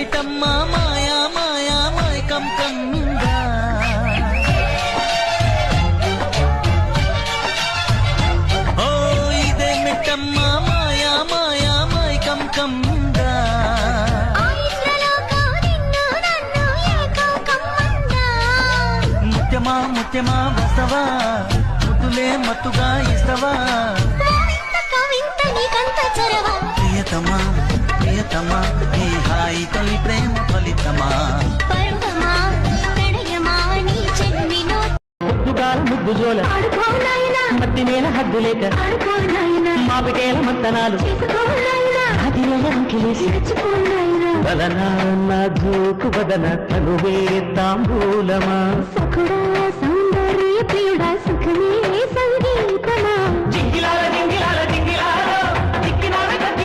ఇదేమిటమ్మా మాయా మాయా మైకం కమ్మిందా ఓ ఇదేమిటమ్మా మాయా మాయా మైకం కమ్మిందా ముత్యమా ముత్యమా వస్తవా ముద్దులే మత్తుగా ఇస్తవా ప్రియతమా ప్రియతమా ఈ హాయి తొలి ప్రేమ ఫలితమా ముద్దు జోల మత్తి నేల హద్దు లేక మాపిటేల మత్తనాలు బదనా నా జోకు బదన తనువే తాంబూలమా సౌందర్య ప్రియుడా సుఖమే సంగీ